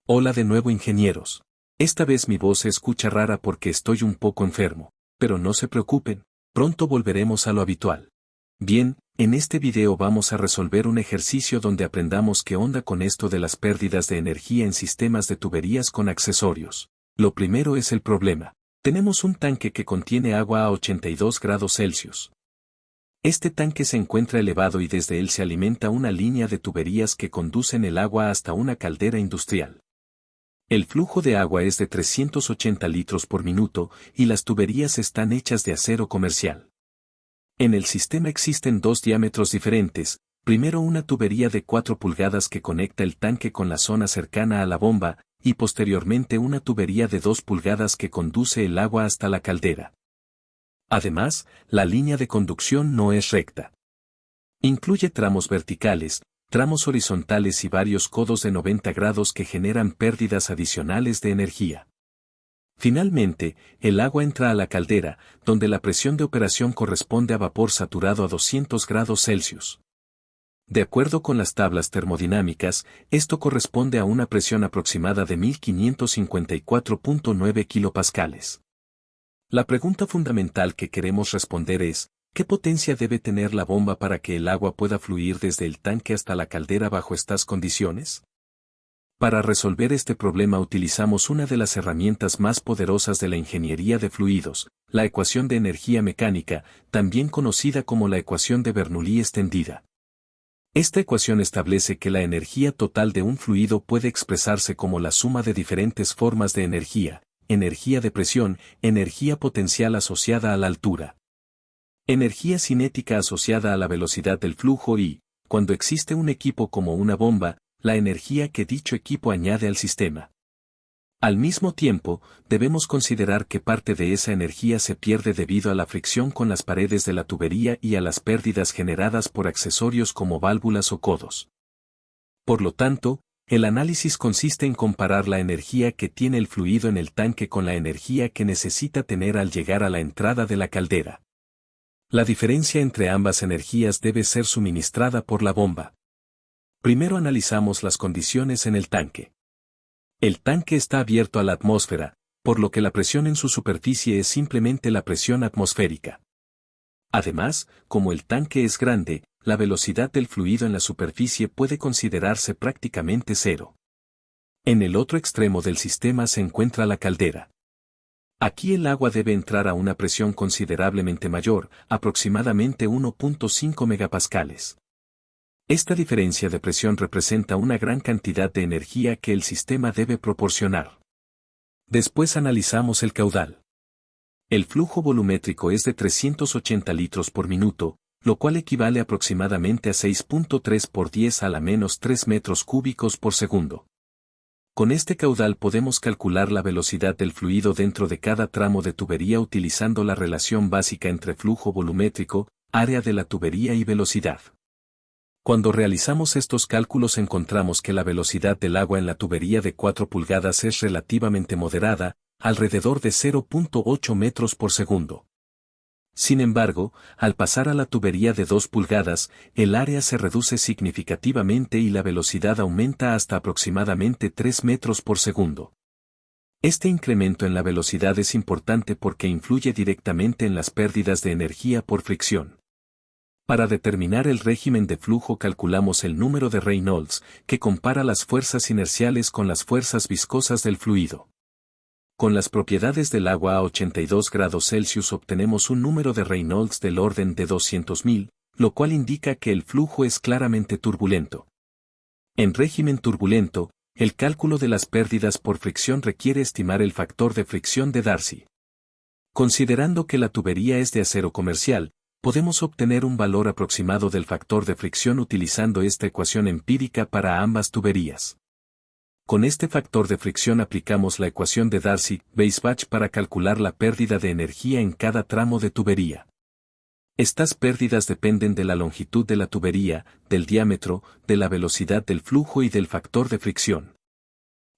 Hola de nuevo ingenieros. Esta vez mi voz se escucha rara porque estoy un poco enfermo, pero no se preocupen, pronto volveremos a lo habitual. Bien, en este video vamos a resolver un ejercicio donde aprendamos qué onda con esto de las pérdidas de energía en sistemas de tuberías con accesorios. Lo primero es el problema. Tenemos un tanque que contiene agua a 82 grados Celsius. Este tanque se encuentra elevado y desde él se alimenta una línea de tuberías que conducen el agua hasta una caldera industrial. El flujo de agua es de 380 litros por minuto y las tuberías están hechas de acero comercial. En el sistema existen dos diámetros diferentes, primero una tubería de 4 pulgadas que conecta el tanque con la zona cercana a la bomba, y posteriormente una tubería de 2 pulgadas que conduce el agua hasta la caldera. Además, la línea de conducción no es recta. Incluye tramos verticales, tramos horizontales y varios codos de 90 grados que generan pérdidas adicionales de energía. Finalmente, el agua entra a la caldera, donde la presión de operación corresponde a vapor saturado a 200 grados Celsius. De acuerdo con las tablas termodinámicas, esto corresponde a una presión aproximada de 1554.9 kilopascales. La pregunta fundamental que queremos responder es, ¿qué potencia debe tener la bomba para que el agua pueda fluir desde el tanque hasta la caldera bajo estas condiciones? Para resolver este problema utilizamos una de las herramientas más poderosas de la ingeniería de fluidos, la ecuación de energía mecánica, también conocida como la ecuación de Bernoulli extendida. Esta ecuación establece que la energía total de un fluido puede expresarse como la suma de diferentes formas de energía de presión, energía potencial asociada a la altura, energía cinética asociada a la velocidad del flujo y, cuando existe un equipo como una bomba, la energía que dicho equipo añade al sistema. Al mismo tiempo, debemos considerar que parte de esa energía se pierde debido a la fricción con las paredes de la tubería y a las pérdidas generadas por accesorios como válvulas o codos. Por lo tanto, el análisis consiste en comparar la energía que tiene el fluido en el tanque con la energía que necesita tener al llegar a la entrada de la caldera. La diferencia entre ambas energías debe ser suministrada por la bomba. Primero analizamos las condiciones en el tanque. El tanque está abierto a la atmósfera, por lo que la presión en su superficie es simplemente la presión atmosférica. Además, como el tanque es grande, la velocidad del fluido en la superficie puede considerarse prácticamente cero. En el otro extremo del sistema se encuentra la caldera. Aquí el agua debe entrar a una presión considerablemente mayor, aproximadamente 1.5 megapascales. Esta diferencia de presión representa una gran cantidad de energía que el sistema debe proporcionar. Después analizamos el caudal. El flujo volumétrico es de 380 litros por minuto, lo cual equivale aproximadamente a 6.3 por 10 a la menos 3 metros cúbicos por segundo. Con este caudal podemos calcular la velocidad del fluido dentro de cada tramo de tubería utilizando la relación básica entre flujo volumétrico, área de la tubería y velocidad. Cuando realizamos estos cálculos encontramos que la velocidad del agua en la tubería de 4 pulgadas es relativamente moderada, alrededor de 0.8 metros por segundo. Sin embargo, al pasar a la tubería de 2 pulgadas, el área se reduce significativamente y la velocidad aumenta hasta aproximadamente 3 metros por segundo. Este incremento en la velocidad es importante porque influye directamente en las pérdidas de energía por fricción. Para determinar el régimen de flujo calculamos el número de Reynolds, que compara las fuerzas inerciales con las fuerzas viscosas del fluido. Con las propiedades del agua a 82 grados Celsius obtenemos un número de Reynolds del orden de 200.000, lo cual indica que el flujo es claramente turbulento. En régimen turbulento, el cálculo de las pérdidas por fricción requiere estimar el factor de fricción de Darcy. Considerando que la tubería es de acero comercial, podemos obtener un valor aproximado del factor de fricción utilizando esta ecuación empírica para ambas tuberías. Con este factor de fricción aplicamos la ecuación de Darcy-Weisbach para calcular la pérdida de energía en cada tramo de tubería. Estas pérdidas dependen de la longitud de la tubería, del diámetro, de la velocidad del flujo y del factor de fricción.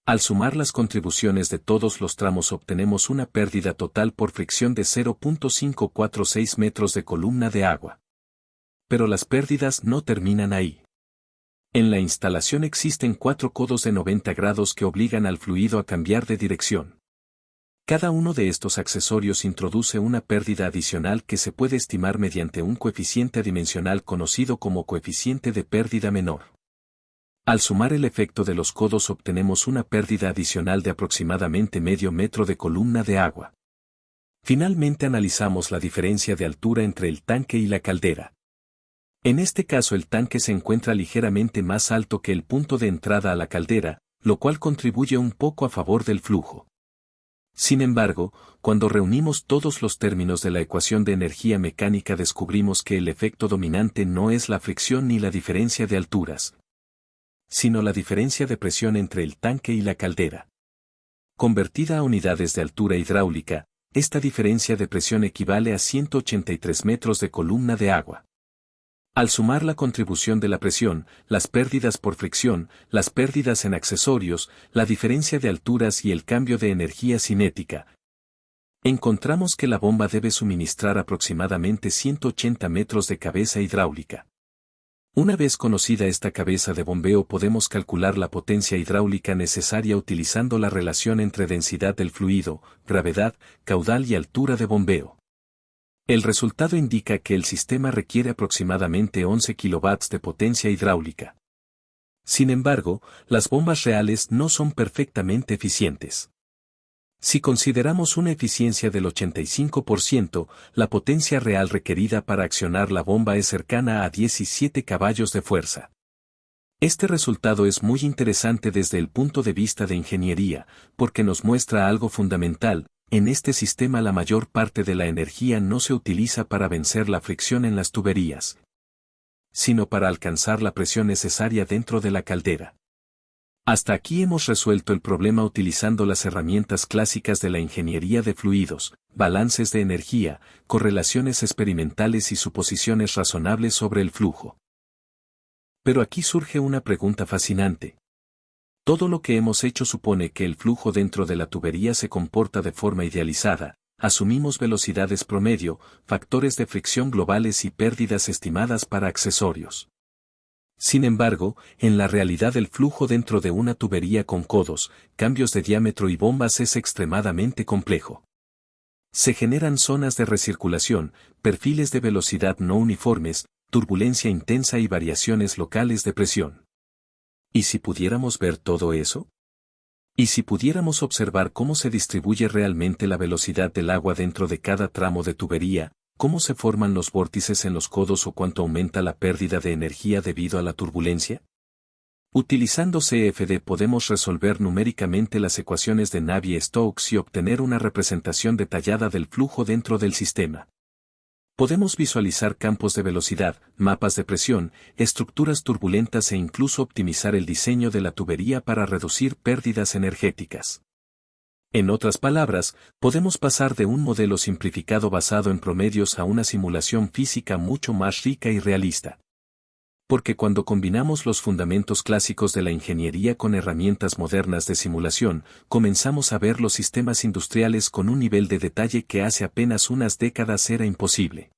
Al sumar las contribuciones de todos los tramos obtenemos una pérdida total por fricción de 0.546 metros de columna de agua. Pero las pérdidas no terminan ahí. En la instalación existen 4 codos de 90 grados que obligan al fluido a cambiar de dirección. Cada uno de estos accesorios introduce una pérdida adicional que se puede estimar mediante un coeficiente adimensional conocido como coeficiente de pérdida menor. Al sumar el efecto de los codos obtenemos una pérdida adicional de aproximadamente medio metro de columna de agua. Finalmente analizamos la diferencia de altura entre el tanque y la caldera. En este caso el tanque se encuentra ligeramente más alto que el punto de entrada a la caldera, lo cual contribuye un poco a favor del flujo. Sin embargo, cuando reunimos todos los términos de la ecuación de energía mecánica descubrimos que el efecto dominante no es la fricción ni la diferencia de alturas, sino la diferencia de presión entre el tanque y la caldera. Convertida a unidades de altura hidráulica, esta diferencia de presión equivale a 183 metros de columna de agua. Al sumar la contribución de la presión, las pérdidas por fricción, las pérdidas en accesorios, la diferencia de alturas y el cambio de energía cinética, encontramos que la bomba debe suministrar aproximadamente 180 metros de cabeza hidráulica. Una vez conocida esta cabeza de bombeo podemos calcular la potencia hidráulica necesaria utilizando la relación entre densidad del fluido, gravedad, caudal y altura de bombeo. El resultado indica que el sistema requiere aproximadamente 11 kW de potencia hidráulica. Sin embargo, las bombas reales no son perfectamente eficientes. Si consideramos una eficiencia del 85%, la potencia real requerida para accionar la bomba es cercana a 17 caballos de fuerza. Este resultado es muy interesante desde el punto de vista de ingeniería, porque nos muestra algo fundamental. En este sistema la mayor parte de la energía no se utiliza para vencer la fricción en las tuberías, sino para alcanzar la presión necesaria dentro de la caldera. Hasta aquí hemos resuelto el problema utilizando las herramientas clásicas de la ingeniería de fluidos, balances de energía, correlaciones experimentales y suposiciones razonables sobre el flujo. Pero aquí surge una pregunta fascinante. Todo lo que hemos hecho supone que el flujo dentro de la tubería se comporta de forma idealizada, asumimos velocidades promedio, factores de fricción globales y pérdidas estimadas para accesorios. Sin embargo, en la realidad el flujo dentro de una tubería con codos, cambios de diámetro y bombas es extremadamente complejo. Se generan zonas de recirculación, perfiles de velocidad no uniformes, turbulencia intensa y variaciones locales de presión. ¿Y si pudiéramos ver todo eso? ¿Y si pudiéramos observar cómo se distribuye realmente la velocidad del agua dentro de cada tramo de tubería, cómo se forman los vórtices en los codos o cuánto aumenta la pérdida de energía debido a la turbulencia? Utilizando CFD podemos resolver numéricamente las ecuaciones de Navier-Stokes y obtener una representación detallada del flujo dentro del sistema. Podemos visualizar campos de velocidad, mapas de presión, estructuras turbulentas e incluso optimizar el diseño de la tubería para reducir pérdidas energéticas. En otras palabras, podemos pasar de un modelo simplificado basado en promedios a una simulación física mucho más rica y realista. Porque cuando combinamos los fundamentos clásicos de la ingeniería con herramientas modernas de simulación, comenzamos a ver los sistemas industriales con un nivel de detalle que hace apenas unas décadas era imposible.